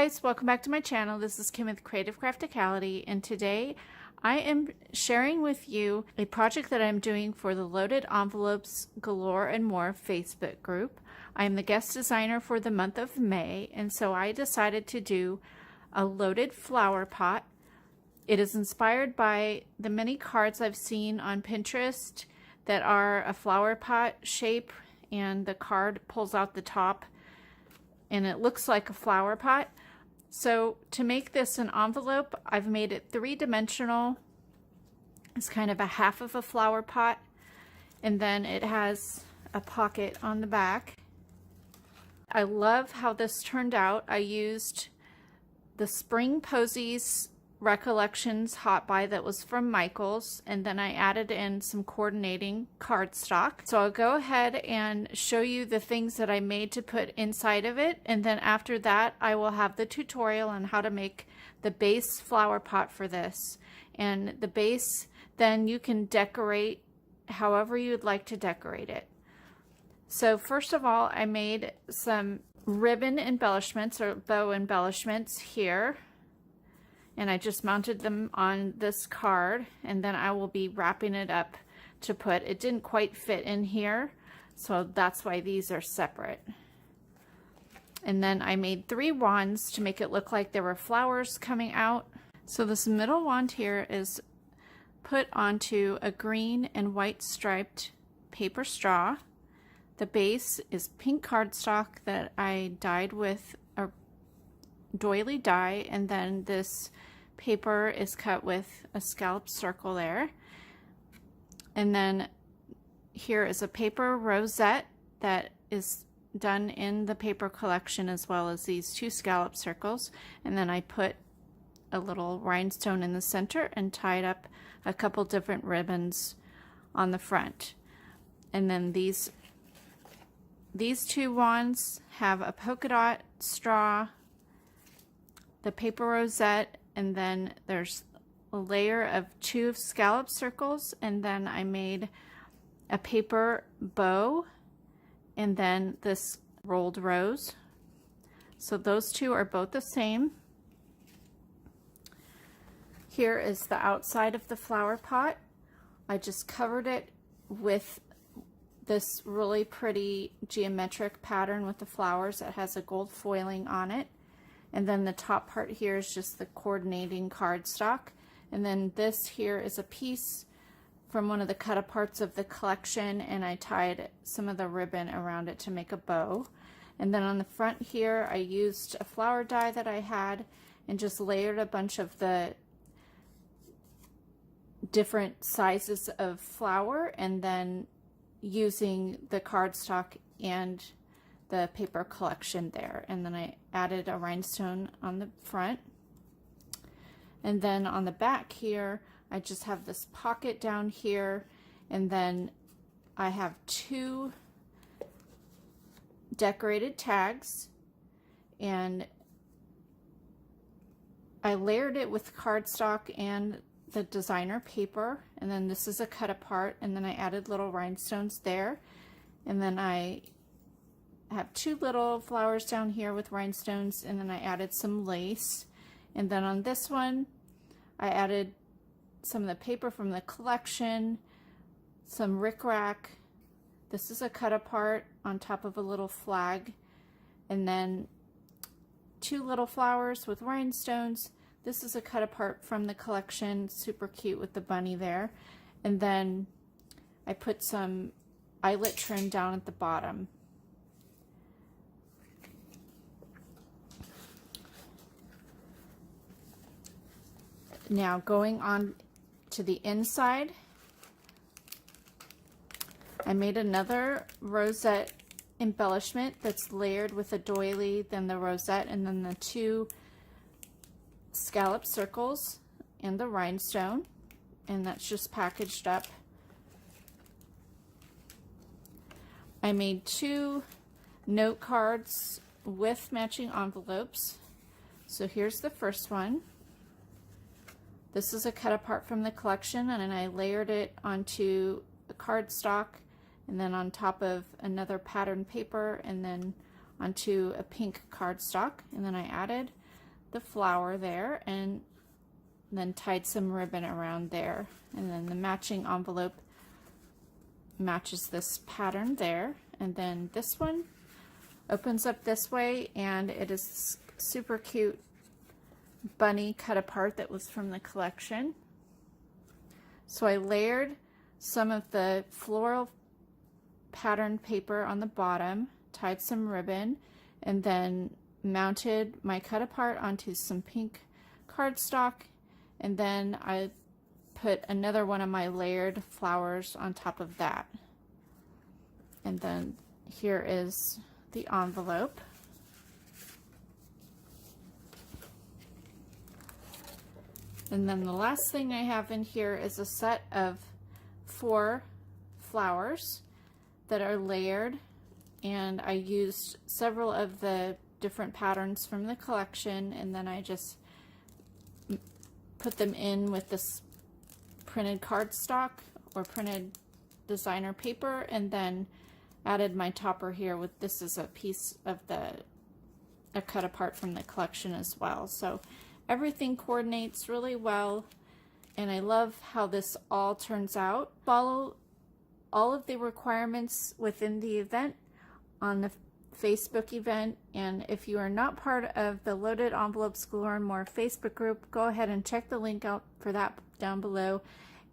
guys, welcome back to my channel. This is Kim with Creative Crafticality, and today I am sharing with you a project that I'm doing for the Loaded Envelopes Galore and More Facebook group. I am the guest designer for the month of May, and so I decided to do a loaded flower pot. It is inspired by the many cards I've seen on Pinterest that are a flower pot shape, and the card pulls out the top and it looks like a flower pot. So to make this an envelope, I've made it three-dimensional. It's kind of a half of a flower pot, and then it has a pocket on the back. I love how this turned out. I used the Spring Posies Recollections Hot Buy that was from Michaels, and then I added in some coordinating cardstock. So I'll go ahead and show you the things that I made to put inside of it, and then after that I will have the tutorial on how to make the base flower pot for this. And the base, then you can decorate however you'd like to decorate it. So first of all, I made some ribbon embellishments or bow embellishments here, and I just mounted them on this card, and then I will be wrapping it up to put. It didn't quite fit in here, so that's why these are separate. And then I made 3 wands to make it look like there were flowers coming out. So this middle wand here is put onto a green and white striped paper straw. The base is pink cardstock that I dyed with a doily dye, and then this paper is cut with a scalloped circle there. And then here is a paper rosette that is done in the paper collection, as well as these 2 scallop circles. And then I put a little rhinestone in the center and tied up a couple different ribbons on the front. And then these 2 wands have a polka dot straw, the paper rosette, and then there's a layer of 2 scallop circles, and then I made a paper bow, and then this rolled rose. So those 2 are both the same. Here is the outside of the flower pot. I just covered it with this really pretty geometric pattern with the flowers that has a gold foiling on it. And then the top part here is just the coordinating cardstock. And then this here is a piece from one of the cut aparts of the collection, and I tied some of the ribbon around it to make a bow. And then on the front here, I used a flower die that I had and just layered a bunch of the different sizes of flower, and then using the cardstock and the paper collection there. And then I added a rhinestone on the front. And then on the back here, I just have this pocket down here, and then I have 2 decorated tags, and I layered it with cardstock and the designer paper. And then this is a cut apart, and then I added little rhinestones there, and then I have 2 little flowers down here with rhinestones, and then I added some lace. And then on this one I added some of the paper from the collection, some rickrack. This is a cut apart on top of a little flag, and then 2 little flowers with rhinestones. This is a cut apart from the collection, super cute with the bunny there. And then I put some eyelet trim down at the bottom. Now going on to the inside, I made another rosette embellishment that's layered with a doily, then the rosette, and then the 2 scallop circles and the rhinestone, and that's just packaged up. I made 2 note cards with matching envelopes. So here's the first one. This is a cut apart from the collection, and then I layered it onto a cardstock, and then on top of another pattern paper, and then onto a pink cardstock. And then I added the flower there and then tied some ribbon around there. And then the matching envelope matches this pattern there. And then this one opens up this way, and it is super cute bunny cut apart that was from the collection. So I layered some of the floral pattern paper on the bottom, tied some ribbon, and then mounted my cut apart onto some pink cardstock, and then I put another one of my layered flowers on top of that. And then here is the envelope. And then the last thing I have in here is a set of 4 flowers that are layered, and I used several of the different patterns from the collection, and then I just put them in with this printed cardstock or printed designer paper, and then added my topper here with, this is a piece of a cut apart from the collection as well. So everything coordinates really well, and I love how this all turns out. Follow all of the requirements within the event on the Facebook event, and if you are not part of the Loaded Envelopes Galore and More Facebook group, go ahead and check the link out for that down below.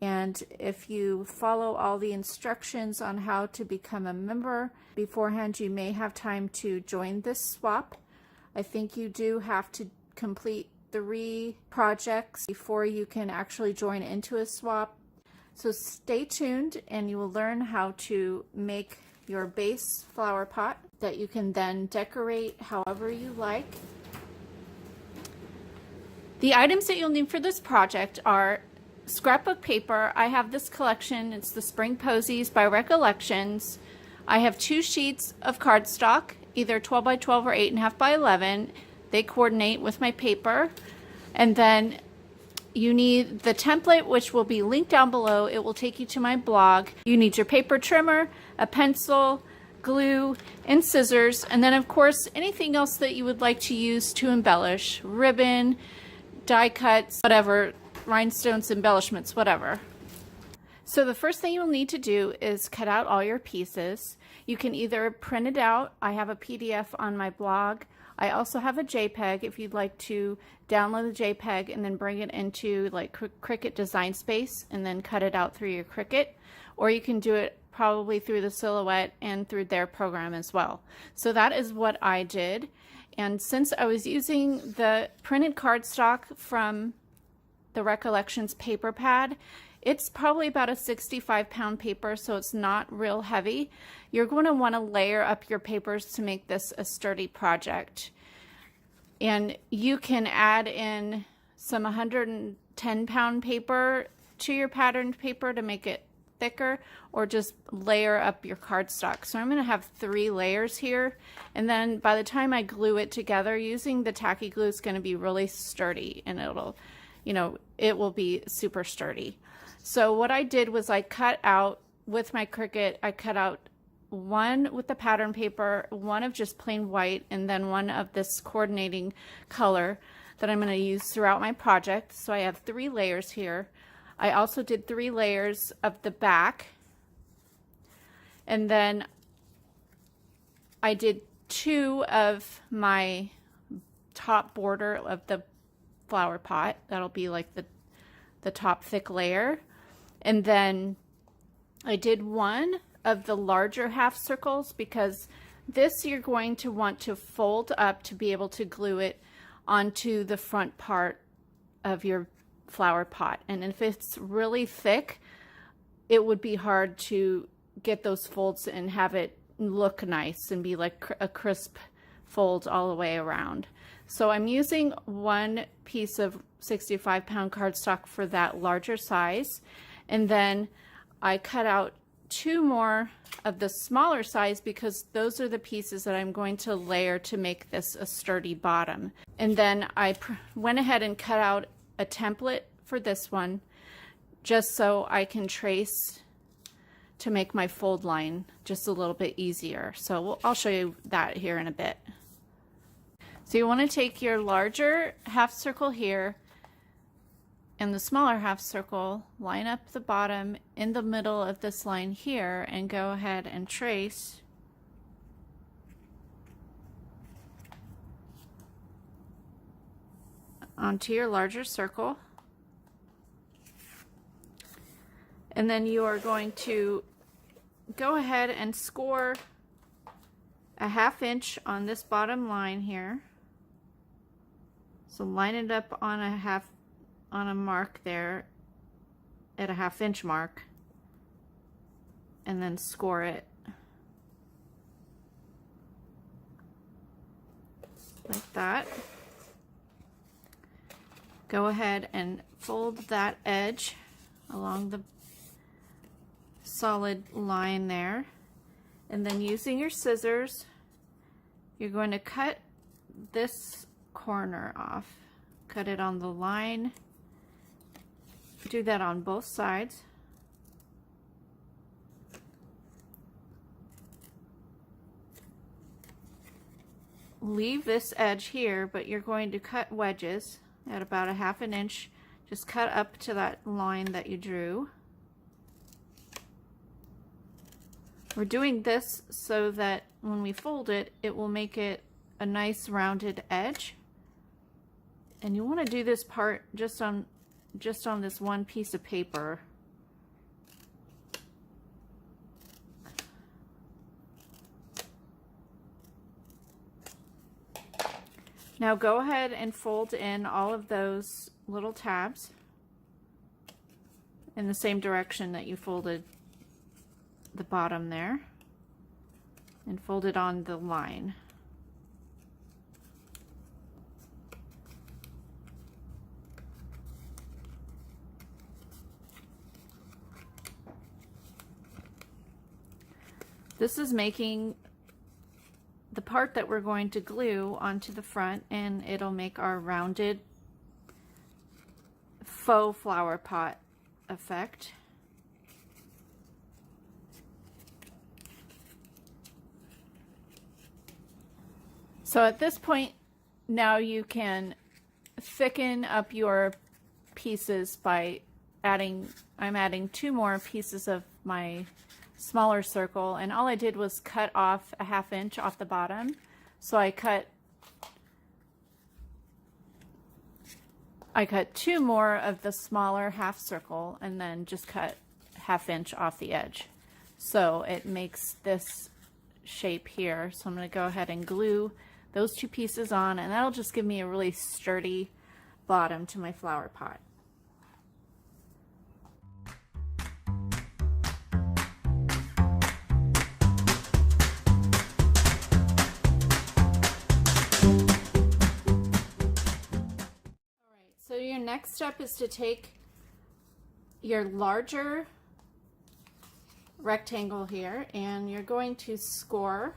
And if you follow all the instructions on how to become a member beforehand, you may have time to join this swap. I think you do have to complete 3 projects before you can actually join into a swap. So stay tuned, and you will learn how to make your base flower pot that you can then decorate however you like. The items that you'll need for this project are scrapbook paper. I have this collection. It's the Spring Posies by Recollections. I have 2 sheets of cardstock, either 12 by 12 or 8.5 by 11. They coordinate with my paper. And then you need the template, which will be linked down below. It will take you to my blog. You need your paper trimmer, a pencil, glue, and scissors. And then, of course, anything else that you would like to use to embellish. Ribbon, die cuts, whatever, rhinestones, embellishments, whatever. So the first thing you'll need to do is cut out all your pieces. You can either print it out. I have a PDF on my blog. I also have a JPEG if you'd like to download the JPEG and then bring it into like Cricut Design Space and then cut it out through your Cricut. Or you can do it probably through the Silhouette and through their program as well. So that is what I did. And since I was using the printed cardstock from the Recollections paper pad, it's probably about a 65-pound paper, so it's not real heavy. You're going to want to layer up your papers to make this a sturdy project. And you can add in some 110-pound paper to your patterned paper to make it thicker, or just layer up your cardstock. So I'm going to have 3 layers here, and then by the time I glue it together using the tacky glue, it's going to be really sturdy, and it'll, you know, it will be super sturdy. So what I did was I cut out with my Cricut, I cut out 1 with the pattern paper, 1 of just plain white, and then 1 of this coordinating color that I'm going to use throughout my project. So I have 3 layers here. I also did 3 layers of the back, and then I did 2 of my top border of the flower pot. That'll be like the top thick layer. And then I did 1 of the larger half circles, because this you're going to want to fold up to be able to glue it onto the front part of your flower pot. And if it's really thick, it would be hard to get those folds and have it look nice and be like a crisp fold all the way around. So I'm using 1 piece of 65-pound cardstock for that larger size, and then I cut out 2 more of the smaller size, because those are the pieces that I'm going to layer to make this a sturdy bottom. And then I went ahead and cut out a template for this one, just so I can trace to make my fold line just a little bit easier. So I'll show you that here in a bit. So you want to take your larger half circle here and the smaller half circle, line up the bottom in the middle of this line here, and go ahead and trace onto your larger circle. And then you are going to go ahead and score a 1/2 inch on this bottom line here. So line it up on a mark there at a 1/2 inch mark, and then score it like that. Go ahead and fold that edge along the solid line there, and then using your scissors you're going to cut this corner off. Cut it on the line. Do that on both sides. Leave this edge here, but you're going to cut wedges at about a 1/2 inch. Just cut up to that line that you drew. We're doing this so that when we fold it, it will make it a nice rounded edge. And you want to do this part just on this one piece of paper. Now go ahead and fold in all of those little tabs in the same direction that you folded the bottom there, and fold it on the line. This is making the part that we're going to glue onto the front, and it'll make our rounded faux flower pot effect. So at this point now you can thicken up your pieces by I'm adding 2 more pieces of my smaller circle, and all I did was cut off a 1/2 inch off the bottom. So I cut 2 more of the smaller half circle, and then just cut 1/2 inch off the edge. So it makes this shape here. So I'm going to go ahead and glue those 2 pieces on, and that'll just give me a really sturdy bottom to my flower pot. So your next step is to take your larger rectangle here, and you're going to score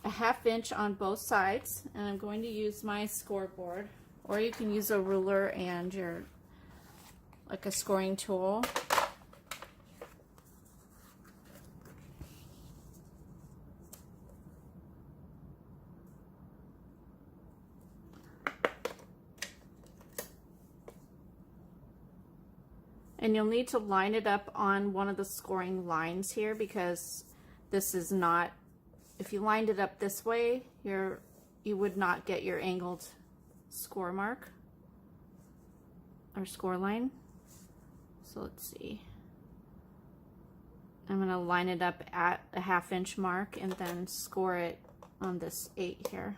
a 1/2 inch on both sides, and I'm going to use my scoreboard, or you can use a ruler and like a scoring tool. And you'll need to line it up on one of the scoring lines here, because this is not, if you lined it up this way, you would not get your angled score mark or score line. So let's see. I'm going to line it up at a 1/2 inch mark and then score it on this 8 here.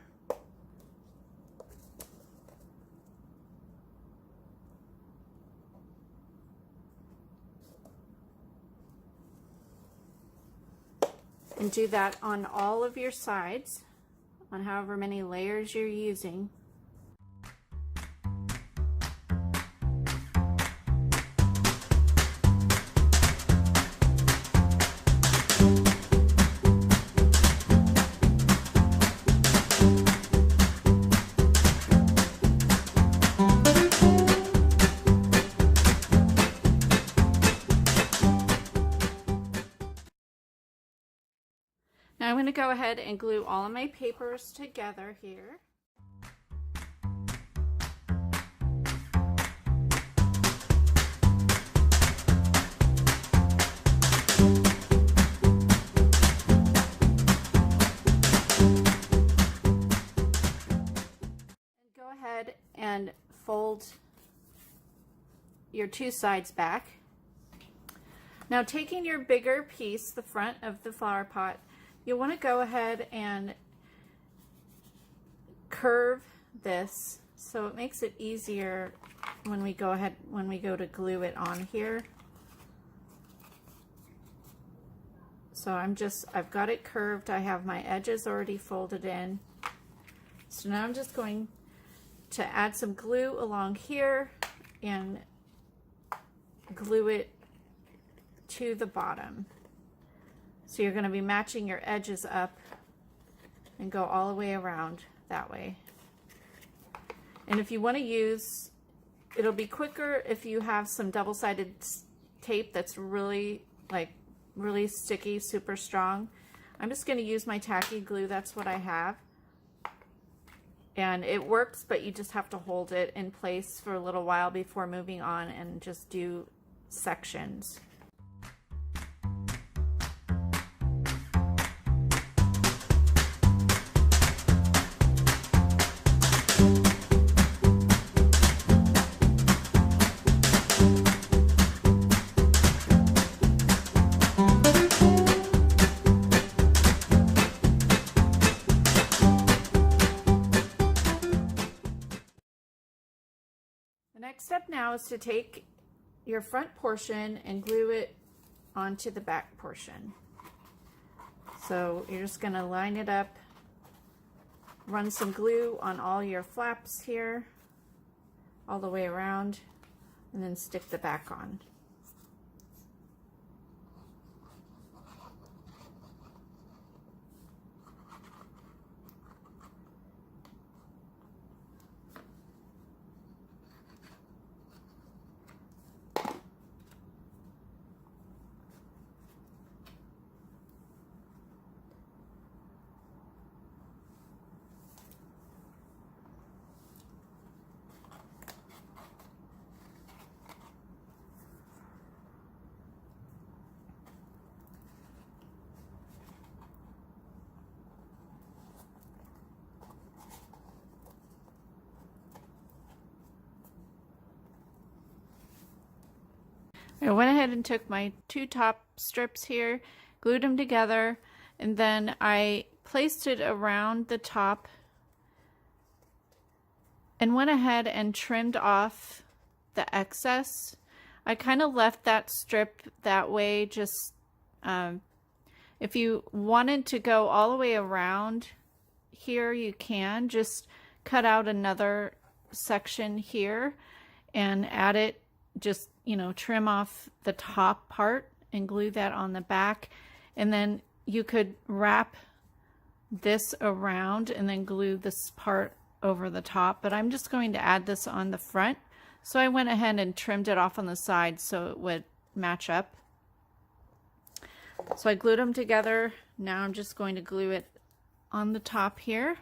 And do that on all of your sides, on however many layers you're using. Now I'm going to go ahead and glue all of my papers together here. Go ahead and fold your two sides back. Now taking your bigger piece, the front of the flower pot, you'll want to go ahead and curve this so it makes it easier when we go to glue it on here. So I've got it curved. I have my edges already folded in. So now I'm just going to add some glue along here and glue it to the bottom. So you're going to be matching your edges up and go all the way around that way. And if you want to use, it'll be quicker if you have some double-sided tape that's really sticky, super strong. I'm just going to use my tacky glue. That's what I have. And it works, but you just have to hold it in place for a little while before moving on and just do sections. The next step now is to take your front portion and glue it onto the back portion. So you're just going to line it up, run some glue on all your flaps here, all the way around, and then stick the back on. I went ahead and took my two top strips here, glued them together, and then I placed it around the top and went ahead and trimmed off the excess. I kind of left that strip that way, just if you wanted to go all the way around here, you can just cut out another section here and add it, just trim off the top part and glue that on the back, and then you could wrap this around and then glue this part over the top, but I'm just going to add this on the front, so I went ahead and trimmed it off on the side so it would match up. So I glued them together. Now I'm just going to glue it on the top here.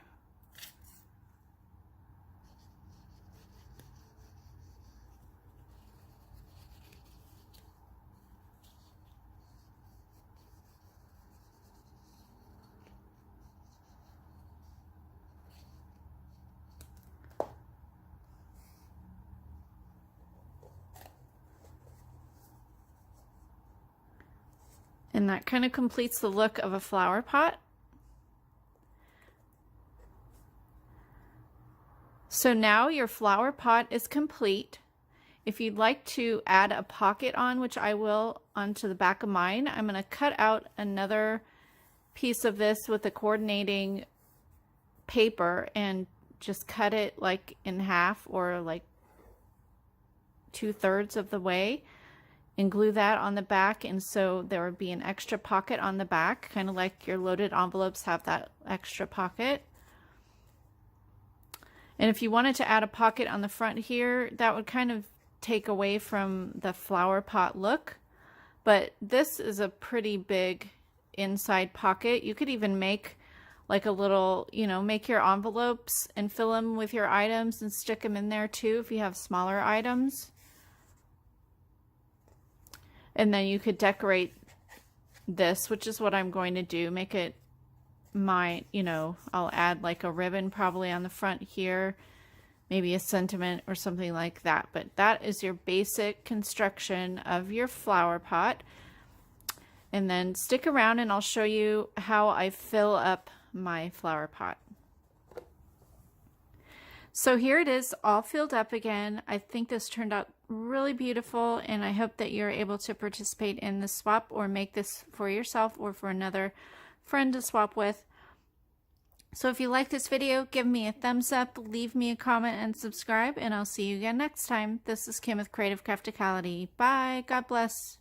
And that kind of completes the look of a flower pot. So now your flower pot is complete. If you'd like to add a pocket on, which I will onto the back of mine, I'm going to cut out another piece of this with the coordinating paper and just cut it like in half or like 2/3 of the way, and glue that on the back, and so there would be an extra pocket on the back, kind of like your loaded envelopes have that extra pocket. And if you wanted to add a pocket on the front here, that would kind of take away from the flower pot look, but this is a pretty big inside pocket. You could even make like a little, you know, make your envelopes and fill them with your items and stick them in there too if you have smaller items. And then you could decorate this, which is what I'm going to do. Make it my, you know, I'll add like a ribbon probably on the front here, maybe a sentiment or something like that. But that is your basic construction of your flower pot. And then stick around and I'll show you how I fill up my flower pot. So here it is, all filled up again. I think this turned out really beautiful, and I hope that you're able to participate in the swap or make this for yourself or for another friend to swap with. So if you like this video, give me a thumbs up, leave me a comment, and subscribe, and I'll see you again next time. This is Kim with Creative Crafticality. Bye. God bless.